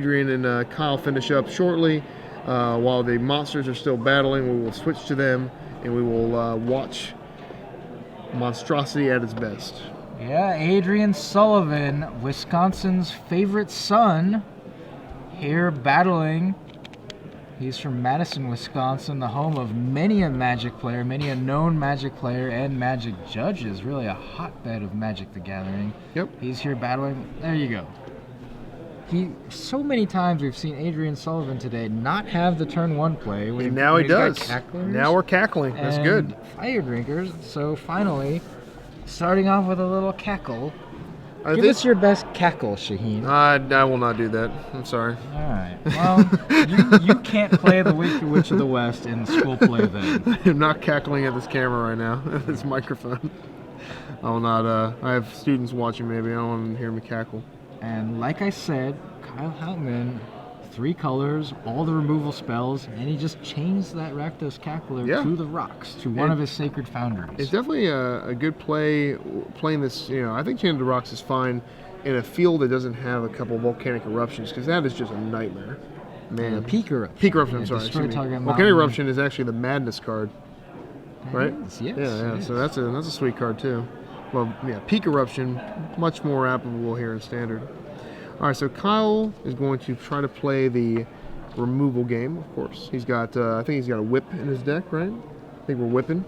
Adrian and Kyle finish up shortly. While the monsters are still battling, we will switch to them and we will watch monstrosity at its best. Yeah, Adrian Sullivan, Wisconsin's favorite son, here battling. He's from Madison, Wisconsin, the home of many a Magic player, many a known Magic player and Magic judges. Really a hotbed of Magic the Gathering. Yep. He's here battling. There you go. So many times we've seen Adrian Sullivan today not have the turn 1 play. And now he does. Now we're cackling. That's good. Fire drinkers. So finally, starting off with a little cackle. Give us your best cackle, Shaheen. I will not do that. I'm sorry. All right. Well, you can't play the Wicked Witch of the West in school play then. I'm not cackling at this camera right now, at this microphone. I will not. I have students watching maybe. I don't want them to hear me cackle. And like I said, Kyle Houtman, 3 colors, all the removal spells, and he just changed that Rakdos Cackler to the rocks, to one of his sacred foundries. It's definitely a good play, playing this, I think Chain of the Rocks is fine in a field that doesn't have a couple volcanic eruptions, because that is just a nightmare. Man. Peak Eruption. Peak Eruption, I'm sorry. Volcanic Eruption is actually the Madness card, right? Yes. Yeah. So that's a sweet card too. Well, yeah, Peak Eruption, much more applicable here in Standard. All right, so Kyle is going to try to play the removal game, of course. He's got, I think he's got a whip in his deck, right? I think we're whipping.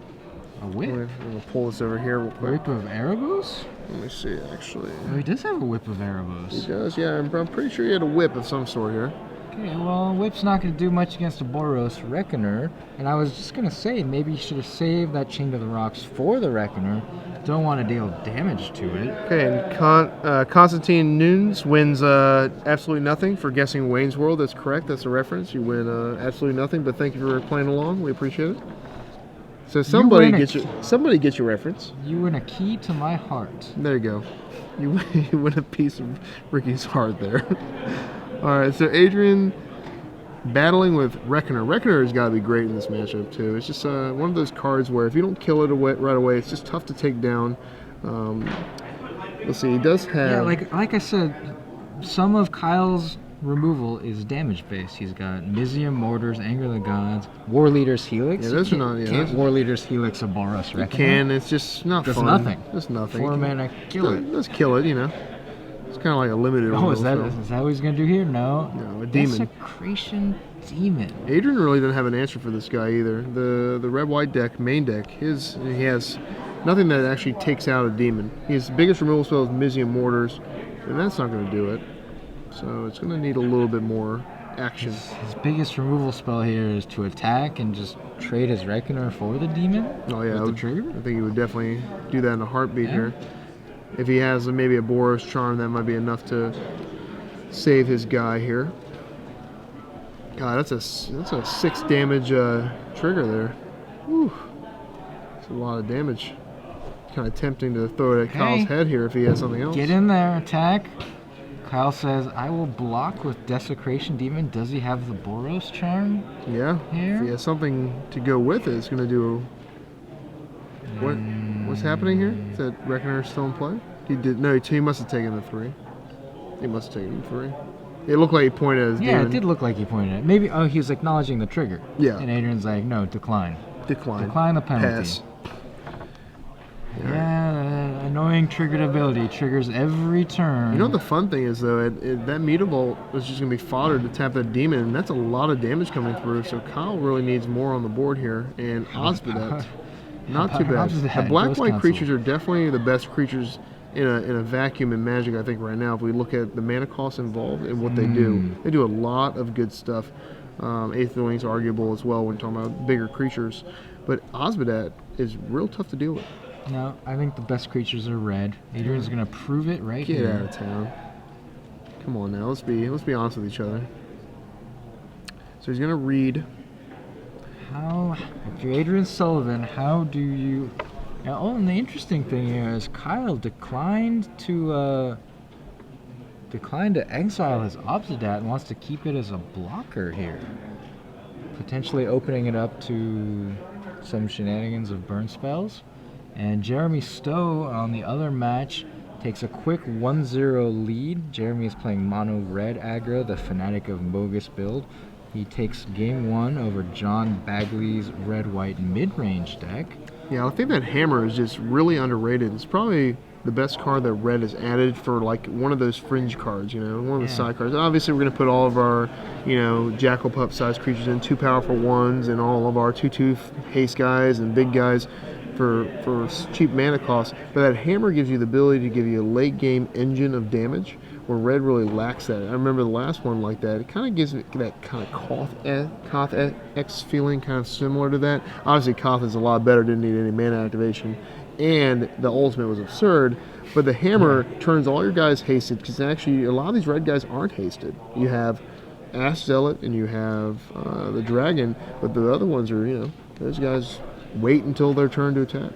A whip? I'm going to pull this over here real quick. Whip of Erebos? Let me see, actually. Oh, he does have a whip of Erebos. He does, yeah. I'm pretty sure he had a whip of some sort here. Okay, well, whip's not going to do much against a Boros Reckoner. And I was just going to say, maybe you should have saved that Chain to the Rocks for the Reckoner. Don't want to deal damage to it. Okay, and Constantine Nunes wins absolutely nothing for guessing Wayne's World. That's correct. That's a reference. You win absolutely nothing, but thank you for playing along. We appreciate it. So somebody gets your reference. You win a key to my heart. There you go. You win a piece of Ricky's heart there. All right, so Adrian battling with Reckoner. Reckoner has got to be great in this matchup too. It's just one of those cards where if you don't kill it right away, it's just tough to take down. Let's see, he does have... Yeah, like I said, some of Kyle's removal is damage based. He's got Mizium, Mortars, Anger of the Gods, War Leader's Helix. Yeah, those are not... Yeah, can't War Leader's Helix a Boros Reckoner? You can, it's just not fun. Just nothing. Just nothing. 4 mana, kill it. Just kill it, It's kind of like a limited... Oh, is that what he's going to do here? No. No, a demon. Desecration Demon. Adrian really doesn't have an answer for this guy either. The red-white deck, main deck, he has nothing that actually takes out a demon. His biggest removal spell is Mizium Mortars, and that's not going to do it. So it's going to need a little bit more action. His biggest removal spell here is to attack and just trade his Reckoner for the demon? Oh, yeah. With the trigger? I think he would definitely do that in a heartbeat here. If he has maybe a Boros Charm, that might be enough to save his guy here. God, that's a 6 damage trigger there. Whew. That's a lot of damage. Kind of tempting to throw it at Kyle's head here if he has something else. Get in there, attack. Kyle says, I will block with Desecration Demon. Does he have the Boros Charm? Yeah. Here? If he has something to go with it, it's going to do... What's happening here? Is that Reckoner still in play? He must have taken the 3. He must have taken the 3. It looked like he pointed at his demon. It did look like he pointed at it. Maybe, he was acknowledging the trigger. Yeah. And Adrian's like, no, decline. Decline the penalty. Pass. Yeah, annoying triggered ability triggers every turn. You know what the fun thing is, though? That Mutable is just going to be fodder to tap that demon, and that's a lot of damage coming through, so Kyle really needs more on the board here. And Osmodet, not too bad. The black-white creatures are definitely the best creatures in a vacuum in Magic, I think, right now. If we look at the mana costs involved and what they do. They do a lot of good stuff. Eighth Wing's arguable as well when talking about bigger creatures. But Osmodet is real tough to deal with. No, I think the best creatures are red. Adrian's going to prove it right here. Get out of town. Come on now, let's be honest with each other. So he's going to read. If you're Adrian Sullivan, how do you... and the interesting thing here is Kyle declined to exile his Obsidat and wants to keep it as a blocker here. Potentially opening it up to some shenanigans of burn spells. And Jeremy Stowe on the other match takes a quick 1-0 lead. Jeremy is playing mono red aggro, the Fanatic of Mogus build. He takes game 1 over John Bagley's red-white mid-range deck. Yeah, I think that hammer is just really underrated. It's probably the best card that red has added for like one of those fringe cards, you know, one of the side cards. Obviously, we're going to put all of our, you know, Jackal Pup size creatures in 2 powerful ones and all of our 2/2 haste guys and big guys for cheap mana costs. But that hammer gives you the ability to give you a late game engine of damage where red really lacks that. I remember the last one like that. It kind of gives it that kind of Koth X feeling, kind of similar to that. Obviously, Koth is a lot better, didn't need any mana activation. And the ultimate was absurd, but the hammer turns all your guys hasted, because actually a lot of these red guys aren't hasted. You have Ash Zealot and you have the Dragon, but the other ones are, you know, those guys wait until their turn to attack.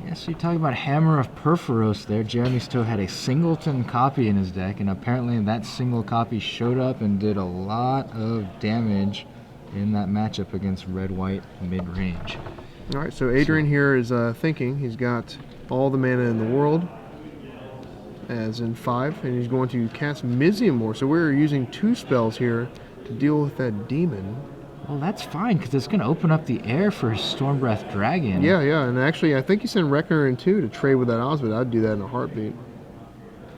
Yeah, so you're talking about Hammer of Perforos there. Jeremy still had a singleton copy in his deck, and apparently that single copy showed up and did a lot of damage in that matchup against red-white mid-range. All right, so Adrian here is thinking. He's got all the mana in the world, as in 5, and he's going to cast Miziamore. So we're using 2 spells here to deal with that demon. Well, that's fine, because it's going to open up the air for his Stormbreath Dragon. Yeah, and actually, I think you sent Reckoner in too to trade with that Osmond. I'd do that in a heartbeat.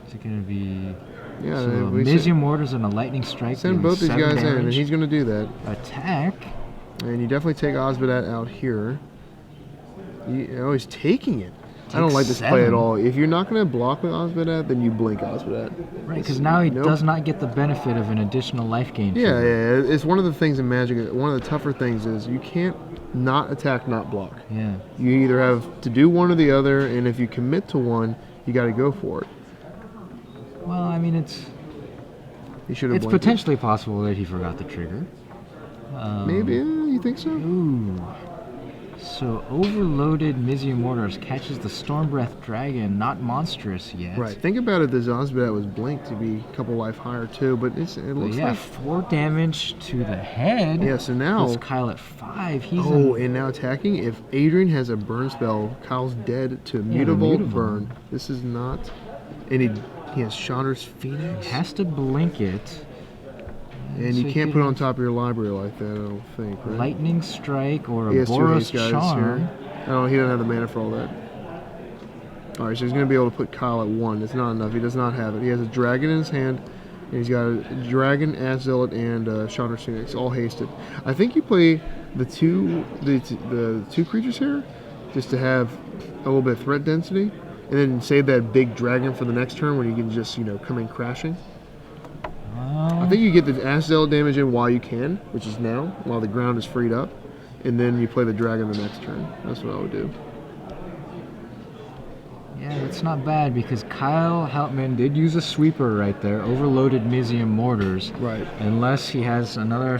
Is it going to be... Yeah, so Miziamortars and a Lightning Strike. Send both these guys in, and he's going to do that. Attack. And you definitely take Osmodat out here. He's taking it. I don't like this play at all. If you're not going to block with Osmodat, then you blink Osmodat. Right, because now he does not get the benefit of an additional life gain. Yeah, it's one of the things in Magic. One of the tougher things is you can't not attack, not block. Yeah. You either have to do one or the other, and if you commit to one, you got to go for it. Well, I mean, it's potentially possible that he forgot the trigger. Maybe, you think so? Ooh. So Overloaded Miziamortars catches the Stormbreath Dragon, not monstrous yet. Right. Think about it. This Osmodat was blinked to be a couple life higher too, but it looks like 4 damage to the head. Yeah. So now puts Kyle at 5. He's and now attacking. If Adrian has a burn spell, Kyle's dead to Mutavault burn. This is not. And he has Chandra's Phoenix. He has to blink it. And so you can't put it on top of your library like that, I don't think, right? Lightning Strike or a Boros Charm. Oh, he doesn't have the mana for all that. Alright, so he's going to be able to put Kyle at 1. It's not enough. He does not have it. He has a dragon in his hand, and he's got a dragon, Ash Zealot, and Chandra's Phoenix, all hasted. I think you play the two creatures here just to have a little bit of threat density, and then save that big dragon for the next turn when you can just, come in crashing. I think you get the Ash Zealot damage in while you can, which is now, while the ground is freed up, and then you play the dragon the next turn. That's what I would do. Yeah, that's not bad, because Kyle Houtman did use a sweeper right there, Overloaded Miziamortars. Right. Unless he has another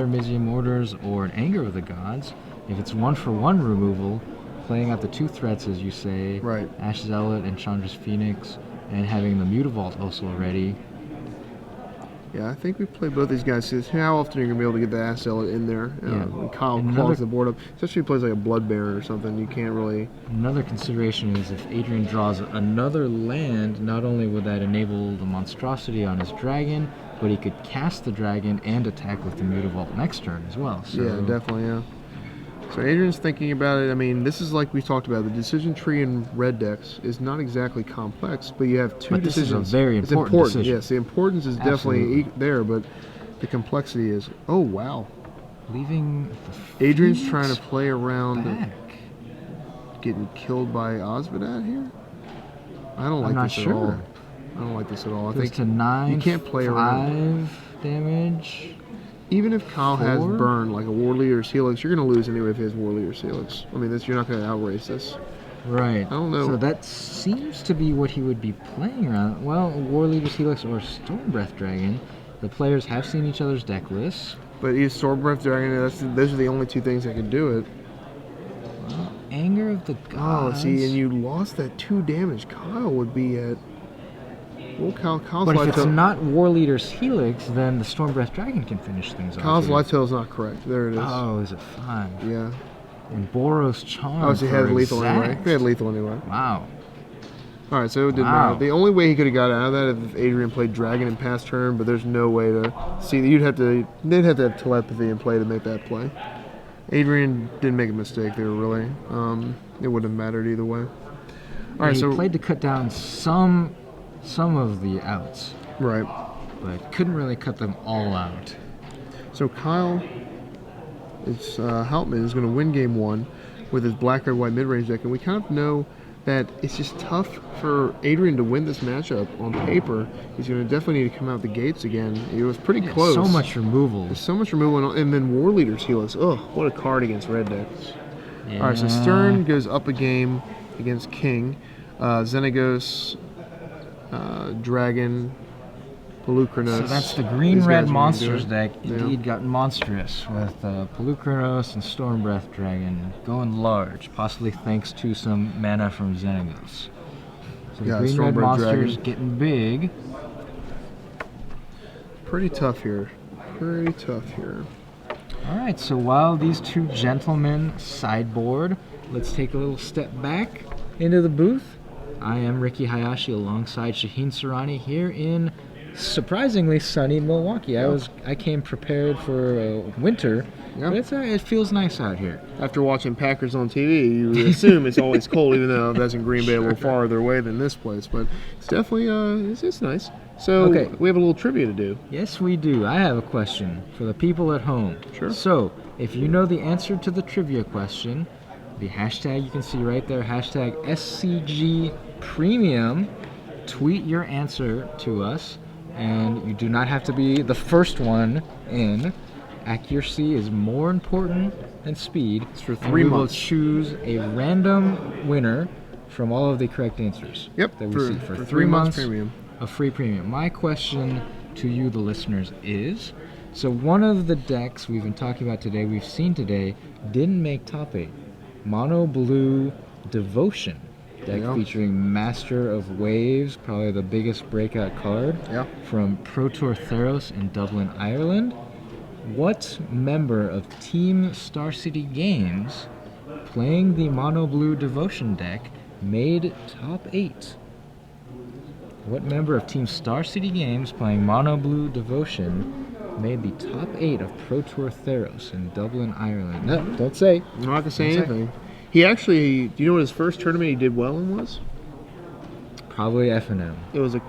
Miziamortars or an Anger of the Gods. If it's 1-for-1 removal, playing out the 2 threats, as you say, right. Ash Zealot and Chandra's Phoenix, and having the Mutavault also ready. Yeah, I think we play both these guys. How often are you going to be able to get the Ash Zealot in there? When Kyle clogs the board up, especially if he plays like a Blood Baron or something, you can't really... Another consideration is if Adrian draws another land, not only would that enable the monstrosity on his dragon, but he could cast the dragon and attack with the Mutavault next turn as well. So. Yeah, definitely, yeah. So Adrian's thinking about it. I mean, this is like we talked about. The decision tree in red decks is not exactly complex, but you have 2 decisions. This is a very important decision. Yes, the importance is definitely there, but the complexity is, oh, wow. Leaving Adrian's trying to play around getting killed by Osmodat here? I don't like this at all. I don't like this at all. I think to 9, you can't play around. 5 damage. Even if Kyle has burn, like a War Leader's Helix, you're going to lose anyway if he has War Leader's Helix. I mean, you're not going to outrace this. Right. I don't know. So that seems to be what he would be playing around. Well, War Leader's Helix or Stormbreath Dragon. The players have seen each other's deck lists. But he's Stormbreath Dragon, those are the only 2 things that can do it. Well, Anger of the Gods. Oh, see, and you lost that 2 damage. Kyle would be at... Well, Kyle's but if it's not War Leader's Helix, then the Stormbreath Dragon can finish things off. Kyle's Lighttail is not correct. There it is. Oh, is it 5? Yeah. And Boros Charm. Oh, so he had lethal anyway. He had lethal anyway. Wow. All right, so it didn't matter. The only way he could have got out of that if Adrian played Dragon in past turn, but there's no way to see. They'd have to have telepathy in play to make that play. Adrian didn't make a mistake there, really. It wouldn't have mattered either way. All right, he played to cut down some of the outs. Right. But couldn't really cut them all out. So Kyle, Houtman is going to win game 1 with his black, red, white mid-range deck, and we kind of know that it's just tough for Adrian to win this matchup on paper. He's going to definitely need to come out the gates again. It was pretty close. So much removal. There's so much removal, and then War Leader's Helix. Ugh, what a card against red decks. Yeah. All right, so Stern goes up a game against King. Xenagos, Dragon, Pelucranos. So that's the green-red monsters deck. Indeed got monstrous with Pelucranos and Stormbreath Dragon going large, possibly thanks to some mana from Xenagos. So the green-red monsters getting big. Pretty tough here. Pretty tough here. All right, so while these two gentlemen sideboard, let's take a little step back into the booth. I am Ricky Hayashi alongside Shaheen Sarani here in surprisingly sunny Milwaukee. I came prepared for winter, but it feels nice out here. After watching Packers on TV, you assume it's always cold, even though that's in Green Bay a little farther away than this place. But it's definitely it's nice. So we have a little trivia to do. Yes, we do. I have a question for the people at home. Sure. So if you know the answer to the trivia question, the hashtag you can see right there, hashtag SCGPremium, tweet your answer to us. And you do not have to be the first one in. Accuracy is more important than speed. It's for 3 we months. Will choose a random winner from all of the correct answers. Yep. That we see for 3 months premium. A free premium. My question to you, the listeners, is: so one of the decks we've been talking about today, we've seen today, didn't make top 8. Mono Blue Devotion. Deck featuring Master of Waves, probably the biggest breakout card from Pro Tour Theros in Dublin, Ireland. What member of Team Star City Games playing the Mono Blue Devotion deck made top 8? What member of Team Star City Games playing Mono Blue Devotion made the top 8 of Pro Tour Theros in Dublin, Ireland? No, don't say. I'm not going to say anything. He actually, do you know what his first tournament he did well in was? Probably F&M. It was a...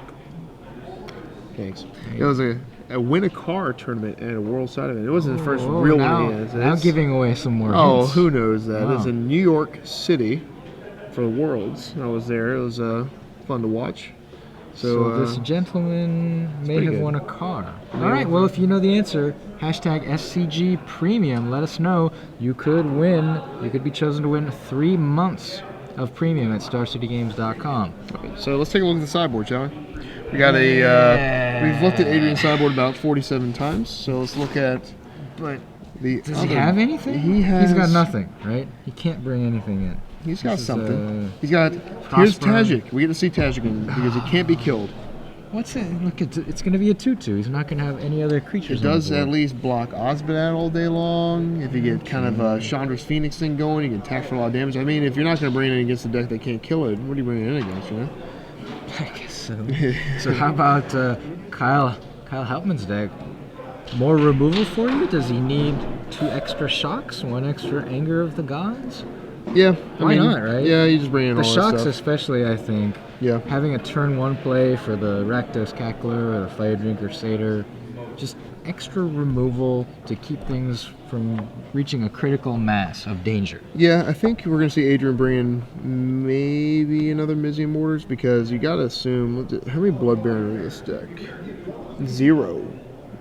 Thanks. It was a win-a-car tournament at a world side event. It wasn't the first real one he has. Now giving away some more hints. Who knows that? Wow. It's in New York City for the Worlds. I was there. It was fun to watch. So this gentleman may have won a car. All right, well, if you know the answer, hashtag SCG Premium, let us know. You could win. You could be chosen to win 3 months of premium at StarCityGames.com. Okay, so let's take a look at the sideboard, shall we? We got we've looked at Adrian's sideboard about 47 times, so let's look at does he have anything? He's got nothing, right? He can't bring anything in. He's got something. He's got... Here's Tajik. We get to see Tajik because he can't be killed. What's it? Look, it's going to be a 2/2. He's not going to have any other creatures. It does at least block Osbadat all day long. If you get kind of a Chandra's Phoenix thing going, you can attack for a lot of damage. I mean, if you're not going to bring it in against the deck that can't kill it, what are you bringing it in against, you know? I guess so. So how about Kyle Houtman's deck? More removal for you? Does he need 2 extra shocks? 1 extra Anger of the Gods? Yeah. Why not, right? Yeah, you just bring in all the that shocks stuff. especially, I think. Yeah. Having a turn 1 play for the Rakdos Cackler or the Fire Drinker Satyr. Just extra removal to keep things from reaching a critical mass of danger. Yeah, I think we're going to see Adrian bring in maybe another Mizium Mortars because you got to assume... How many Blood Baron are in this deck? 0.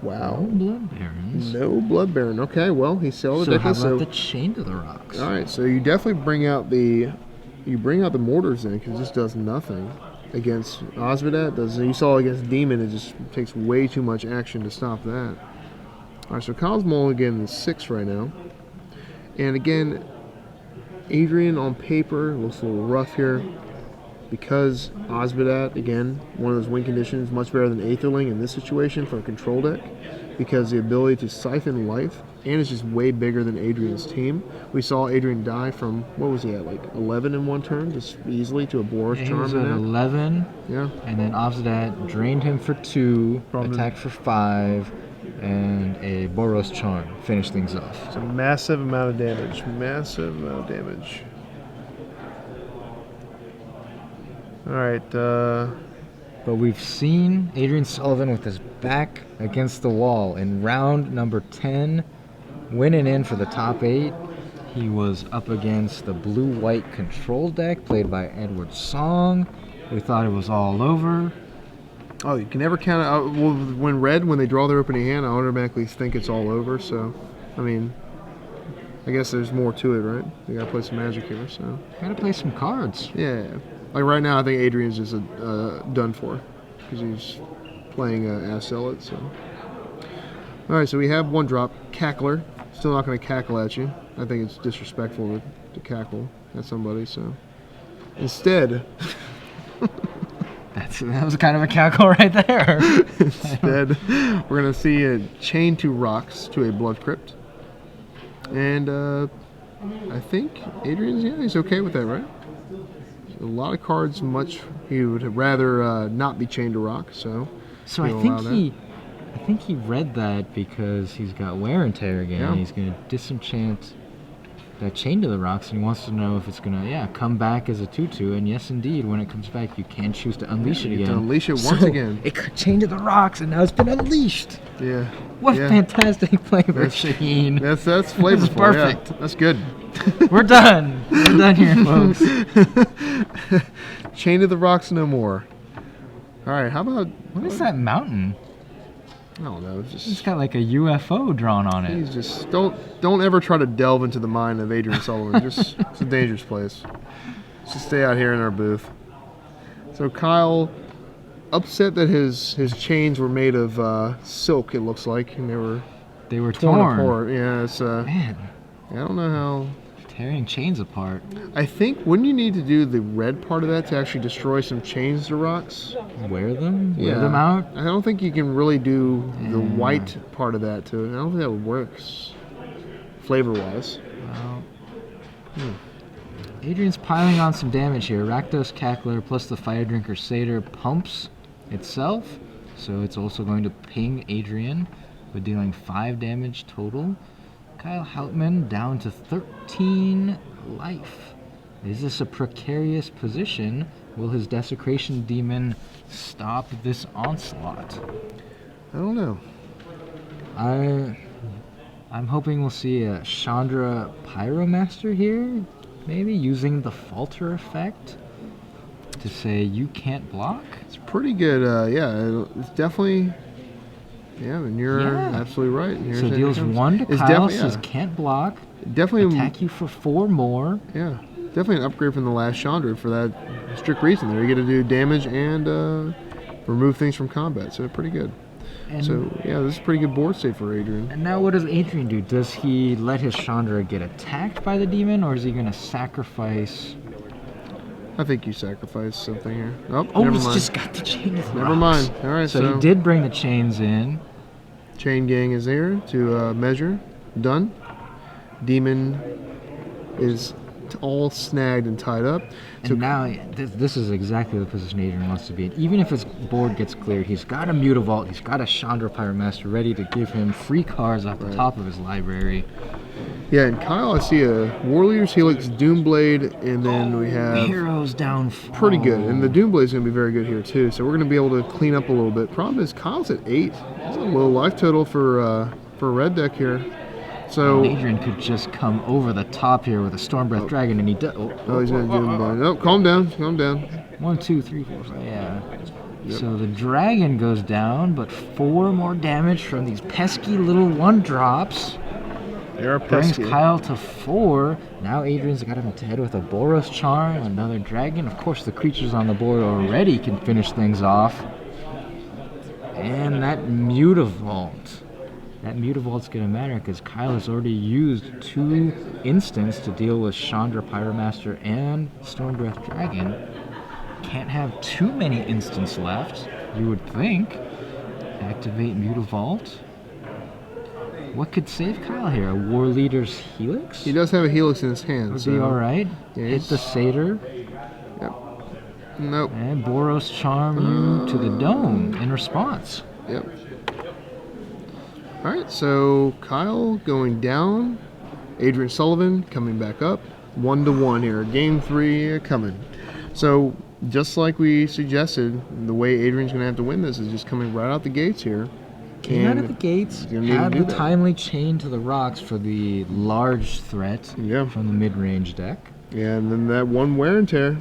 Wow. No Blood Barons. No Blood Baron. Okay, well, he saw the deck. So how about the Chain to the Rocks? All right, so you definitely bring out the Mortars in because this does nothing against Osbadat. You saw against Demon, it just takes way too much action to stop that. All right, so Kyle's mulligan is 6 right now. And again, Adrian on paper looks a little rough here because Osbadat, again, one of those win conditions, much better than Aetherling in this situation for a control deck because the ability to siphon life and is just way bigger than Adrian's team. We saw Adrian die from, what was he at, like 11 in one turn, just easily to a Boros Charm. He was at 11. Yeah. And then after that, drained him for 2, attacked for 5, and a Boros Charm. Finished things off. It's a massive amount of damage. Massive amount of damage. All right. But we've seen Adrian Sullivan with his back against the wall in round number 10, winning in for the top 8. He was up against the blue-white control deck played by Edward Song. We thought it was all over. Oh, you can never count out. Well, when they draw their opening hand, I automatically think it's all over. So, I mean, I guess there's more to it, right? They gotta play some Magic here, so. Gotta play some cards. Yeah. Like right now, I think Adrian's just done for because he's playing Ask Zealot. So, all right. So we have one drop, Cackler. Still not going to cackle at you. I think it's disrespectful to cackle at somebody. So instead, that was kind of a cackle right there. Instead, we're going to see a chain 2 rocks to a Blood Crypt, and I think he's okay with that, right? A lot of cards, he would rather not be chained to rock, so I think he read that because he's got wear and tear again. Yeah. He's going to disenchant that chain to the rocks, and he wants to know if it's going to come back as a 2/2. And yes, indeed, when it comes back, you can choose to unleash it again. To unleash it once again. It got chained to the rocks, and now it's been unleashed. Yeah. What fantastic flavor, Shaheen. That's flavorful. That's perfect. Yeah, that's good. We're done. We're done here, folks. Chain to the rocks no more. All right, how about... What is that mountain? I don't know. It's got like a UFO drawn on it. Please just don't ever try to delve into the mind of Adrian Sullivan. It's a dangerous place. Just stay out here in our booth. So Kyle, upset that his chains were made of silk. It looks like, and they were torn apart. Yeah, it's man. I don't know how. Tearing chains apart. I think, wouldn't you need to do the red part of that to actually destroy some chains to rocks? Wear them? Yeah. Wear them out? I don't think you can really do the white part of that to it. I don't think that works flavor-wise. Well, Adrian's piling on some damage here. Rakdos Cackler plus the Fire Drinker Satyr pumps itself, so it's also going to ping Adrian with dealing 5 damage total. Kyle Houtman down to 13 life. Is this a precarious position? Will his Desecration Demon stop this onslaught? I don't know. I'm hoping we'll see a Chandra Pyromaster here, maybe using the Falter effect to say you can't block. It's pretty good. It's definitely... Yeah, and you're absolutely right. Here's so deals 1 to Kyle, says can't block. Definitely attack you for 4 more. Yeah, definitely an upgrade from the last Chandra for that strict reason. There you get to do damage and remove things from combat, so pretty good. And so this is a pretty good board state for Adrian. And now what does Adrian do? Does he let his Chandra get attacked by the demon, or is he going to sacrifice? I think you sacrifice something here. He's just got the chain. Never mind. All right, so he did bring the chains in. Chain gang is here to measure. Done. Demon is all snagged and tied up. And now this is exactly the position Adrian wants to be in. Even if his board gets cleared, he's got a Mutavault, he's got a Chandra Pyromaster ready to give him free cards off the top of his library. Yeah, and Kyle, I see a Warleader's Helix, Doomblade, and then we have... Heroes down. Pretty good, and the Doomblade is going to be very good here, too. So we're going to be able to clean up a little bit. Problem is, Kyle's at 8. That's a low life total for a red deck here. So Adrian could just come over the top here with a Stormbreath Dragon, and he does... he's going to do Doomblade. Oh, calm down, calm down. 1, 2, 3, 4, 5, yeah. Yep. So the dragon goes down, but 4 more damage from these pesky little 1-drops. Brings Kyle to 4. Now Adrian's got him head with a Boros Charm, another dragon. Of course, the creatures on the board already can finish things off. And that Mutavault. That Mutavault's going to matter because Kyle has already used 2 instants to deal with Chandra Pyromaster and Stormbreath Dragon. Can't have too many instants left, you would think. Activate Mutavault. What could save Kyle here? A War Leader's Helix? He does have a Helix in his hand. Would so be alright. yeah, Hit the Satyr. Yep. Nope. And Boros Charm you to the Dome in response. Yep. Alright, so Kyle going down. Adrian Sullivan coming back up. 1-1 here. Game 3 coming. So, just like we suggested, the way Adrian's going to have to win this is just coming right out the gates here. Came out of the gates, had the timely chain to the rocks for the large threat from the mid-range deck. Yeah, and then that one wear and tear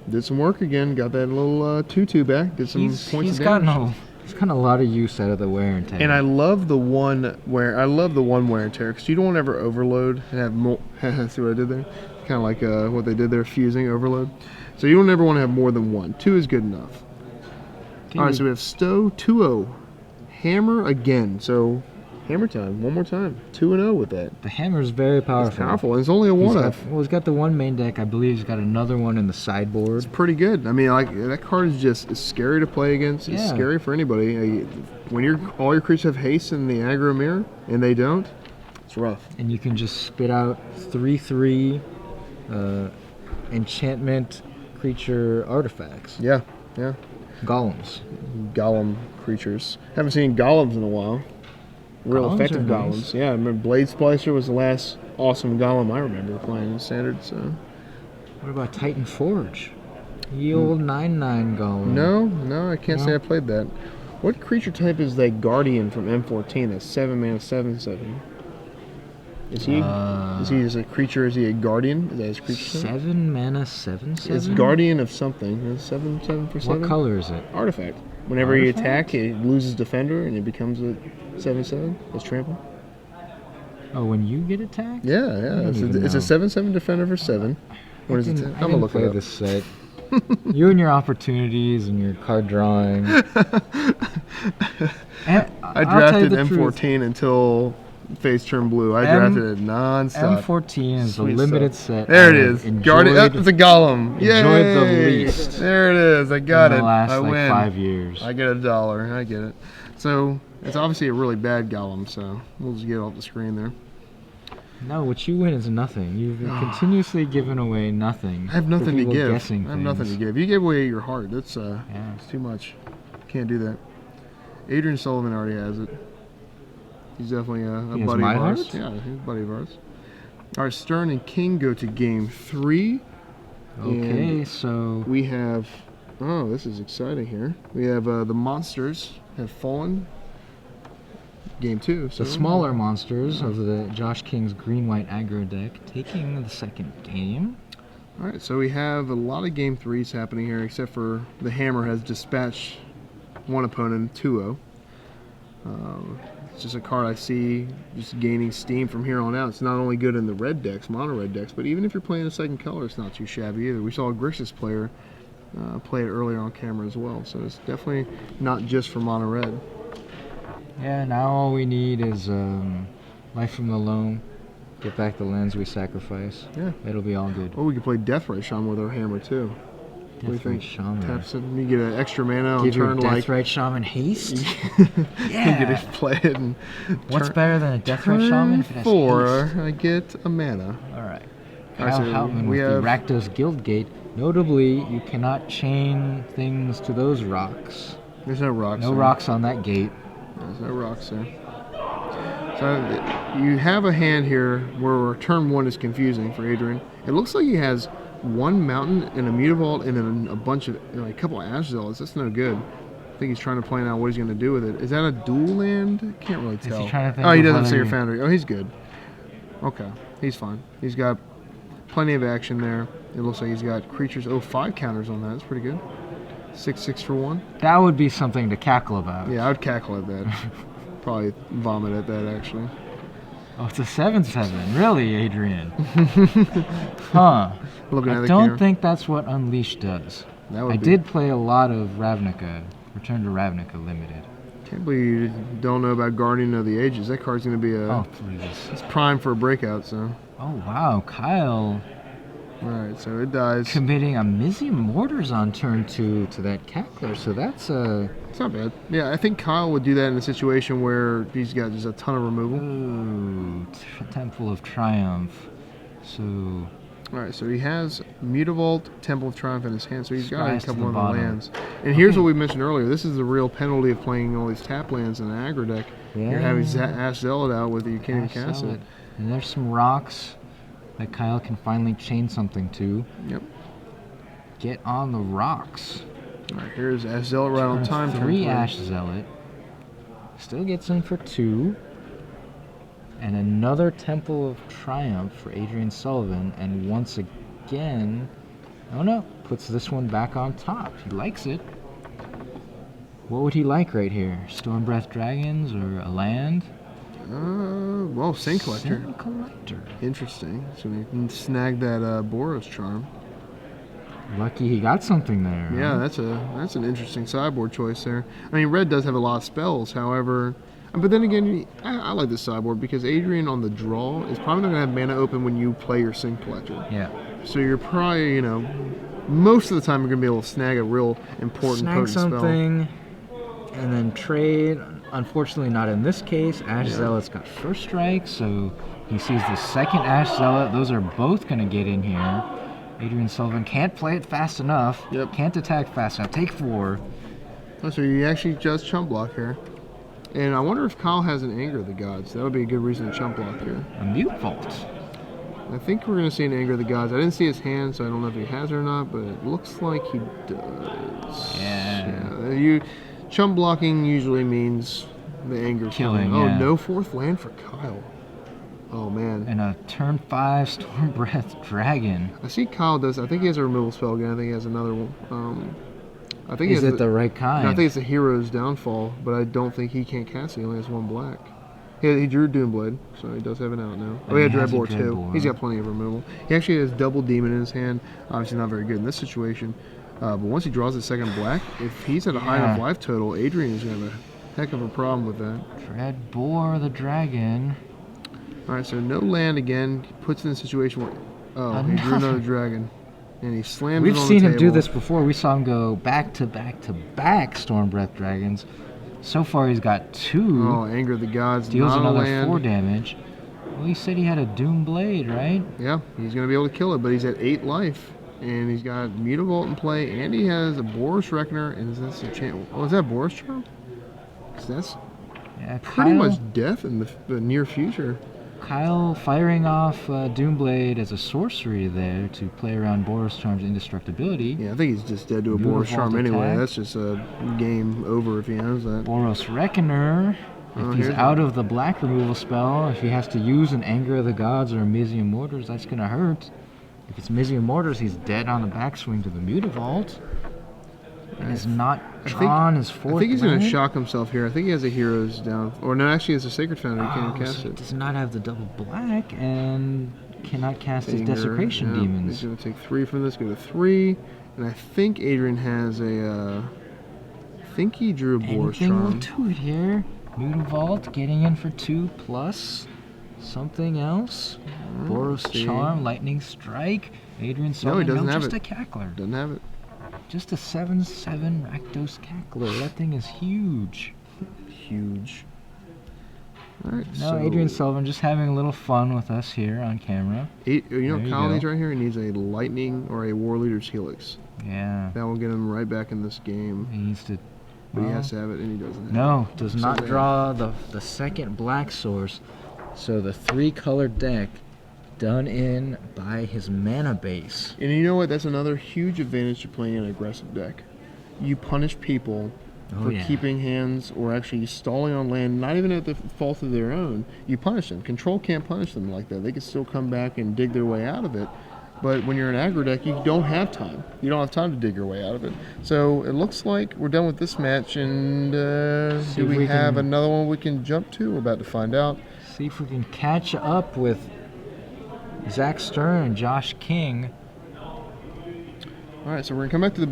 did some work again. Got that little 2/2 back. Did some points of damage. He's gotten a lot of use out of the wear and tear. And I love the one wear and tear because you don't ever overload and have more. See what I did there? Kind of like what they did there, fusing overload. So you don't ever want to have more than one. 2 is good enough. All right, so we have Stowe 2-0. Hammer again. So hammer time, one more time. 2-0 with that. The hammer is very powerful. It's powerful, and it's only a one-off. Well, he's got the one main deck. I believe he's got another one in the sideboard. It's pretty good. I mean, like that card is just scary to play against. It's scary for anybody. When all your creatures have haste in the aggro mirror, and they don't, it's rough. And you can just spit out 3/3 enchantment creature artifacts. Yeah. Golems. Golem creatures. Haven't seen golems in a while. Real effective golems. Nice. Yeah, I remember Blade Splicer was the last awesome golem I remember playing in Standard. So. What about Titan Forge? The old 9/9 golem. No, I can't say I played that. What creature type is that Guardian from M14? That's 7 mana 7/7. Is he just a creature? Is he a guardian? Is that his creature? 7 mana 7/7. It's guardian of something. It's 7/7 for 7. What color is it? Artifact. Whenever you attack, it loses defender and it becomes a 7/7. It's trample. Oh, when you get attacked? Yeah. It's a 7/7 defender for 7. What is it? I'm gonna look at this set. You and your opportunities and your card drawing. I drafted M14 until Face turned blue. I drafted it non-stop. M14 is a limited set. There it is. Guardian. It's a golem. Yay! Enjoyed the least. There it is. I got it. I win. 5 years. I get $1. I get it. So it's obviously a really bad golem. So we'll just get it off the screen there. No, what you win is nothing. You've continuously given away nothing. I have nothing to give. I have nothing to give. You gave away your heart. That's it's too much. Can't do that. Adrian Sullivan already has it. He's definitely a buddy of ours. Heart? Yeah, he's a buddy of ours. All right, Stern and King go to game 3. Okay, so we have. Oh, this is exciting here. We have the monsters have fallen. Game 2. So the smaller monsters of the Josh King's green-white aggro deck taking the second game. All right, so we have a lot of game 3s happening here, except for the Hammer has dispatched one opponent 2-0. It's just a card I see just gaining steam from here on out. It's not only good in the red decks, mono red decks, but even if you're playing a second color, it's not too shabby either. We saw a Grixis player play it earlier on camera as well, so it's definitely not just for mono red. Yeah, now all we need is Life from the Loam. Get back the lands we sacrifice. Yeah. It'll be all good. Oh, we could play Deathray Shaman with our Hammer too. Deathray Shaman. Taps it, you get an extra mana on Give turn your Deathray Shaman haste? Yeah. You get to play it and what's better than a Deathray Shaman? 4, I get a mana. Alright. Kyle Houtman with the Rakdos Guildgate. Notably, you cannot chain things to those rocks. There's no rocks. No rocks on that gate. There's no rocks there. So you have a hand here where turn 1 is confusing for Adrian. It looks like he has one mountain and a Mutavault and then a bunch of, a couple of Ash Zealots. That's no good. I think he's trying to plan out what he's going to do with it. Is that a dual land? Can't really tell. Is he trying to think he doesn't say your Foundry. Oh, he's good. Okay, he's fine. He's got plenty of action there. It looks like he's got creatures. 5 counters on that. That's pretty good. 6/6 for 1. That would be something to cackle about. Yeah, I would cackle at that. Probably vomit at that, actually. Oh, it's a 7/7. Really, Adrian? Huh. I don't think that's what Unleashed does. I did play a lot of Ravnica, Return to Ravnica Limited. Can't believe you don't know about Guardian of the Ages. That card's going to be Oh, please. It's prime for a breakout, so. Oh, wow. Kyle. Alright, so it dies. Committing a Mizzy Mortars on turn 2 to that Cackler, so that's a It's not bad. Yeah, I think Kyle would do that in a situation where he's got just a ton of removal. Ooh, Temple of Triumph. So... Alright, so he has Mutavault, Temple of Triumph in his hand, so he's got a couple of bottom. lands. And here's what we mentioned earlier. This is the real penalty of playing all these tap lands in an aggro deck. Yeah. You're having Ash Zealot out with it, you can't even cast it. And there's some rocks that Kyle can finally chain something to. Yep. Get on the rocks. Alright, here's Ash Zealot right on time. 3 Ash Zealot. Still gets in for 2. And another Temple of Triumph for Adrian Sullivan. And once again, oh no, puts this one back on top. He likes it. What would he like right here? Stormbreath Dragons or a land? Well, Sin Collector. Sin Collector. Interesting. So we can snag that Boros Charm. Lucky he got something there. Yeah, huh? that's an interesting sideboard choice there. I mean, red does have a lot of spells, however, but then again, I like this sideboard because Adrian on the draw is probably not going to have mana open when you play your Sin Collector. Yeah. So you're probably, you know, most of the time you're going to be able to snag a real important snag potent something, and then trade. Unfortunately, not in this case. Ash Zealot's got first strike, so he sees the second Ash Zealot. Those are both going to get in here. Adrian Sullivan can't play it fast enough. Yep. Can't attack fast enough. Take 4. Oh, so you actually just chump block here. And I wonder if Kyle has an Anger of the Gods. That would be a good reason to chump block here. A Mutavault. I think we're going to see an Anger of the Gods. I didn't see his hand, so I don't know if he has it or not, but it looks like he does. Yeah. Chump blocking usually means the Anger killing. Oh, yeah. no 4th land for Kyle. Oh, man. And a turn 5 Stormbreath Dragon. I see Kyle does. I think he has a removal spell again. I think he has another one. I think Is it the right kind? I think it's a Hero's Downfall, but I don't think he can't cast it. He only has 1 black. He drew Doomblade, so he does have it out now. Oh, he had Dreadbore too. He's got plenty of removal. He actually has double Demon in his hand. Obviously not very good in this situation. But once he draws his second black, if he's at a high enough life total, Adrian is going to have a heck of a problem with that. Dreadbore the Dragon. Alright, so no land again. He puts it in a situation where... Oh, he drew another dragon. And he slams it on the table. We've seen him do this before. We saw him go back to back to back Stormbreath Dragons. So far he's got 2. Oh, Anger of the Gods. Deals not another a land. 4 damage. Well, he said he had a Doom Blade, right? Yeah, he's going to be able to kill it, but he's at 8 life. And he's got Mutavault in play, and he has a Boros Reckoner. And is this a chance? Oh, is that Boros Charm? Because that's pretty much death in the near future. Kyle firing off Doomblade as a sorcery there to play around Boros Charm's indestructibility. Yeah, I think he's just dead to a Boros Charm anyway. That's just a game over if he has that. Boros Reckoner. If he's out of the black removal spell, if he has to use an Anger of the Gods or a Mizzium Mortars, that's going to hurt. If it's Mizzium Mortars, he's dead on the backswing to the Mutavault. And has not drawn his 4th. I think he's going to shock himself here. I think he has a Hero's down. Or no, actually, it's a Sacred Foundry. He can't even cast so it. He does not have the double black and cannot cast his Desecration Demons. He's going to take 3 from this, go to 3. And I think Adrian has a... I think he drew a Boros Charm. Anything will do it here. Mutavault getting in for 2 plus something else. Boros Charm, Lightning Strike. Adrian Sullivan, no, he doesn't have just it. A Cackler. Doesn't have it. Just a 7/7 Rakdos Cackler. That thing is huge. Huge. All right. No, Adrian Sullivan just having a little fun with us here on camera. You know, Kyle needs right here. He needs a Lightning or a War Leader's Helix. Yeah. That will get him right back in this game. He needs to. But he has to have it, and he doesn't have it. No, does not draw the second black source. So the 3-colored deck done in by his mana base. And you know what? That's another huge advantage to playing an aggressive deck. You punish people for keeping hands or actually stalling on land, not even at the fault of their own. You punish them. Control can't punish them like that. They can still come back and dig their way out of it. But when you're an aggro deck, you don't have time. You don't have time to dig your way out of it. So it looks like we're done with this match. And do we have another one we can jump to? We're about to find out. See if we can catch up with Zach Stern and Josh King. All right, so we're going to come back to the booth.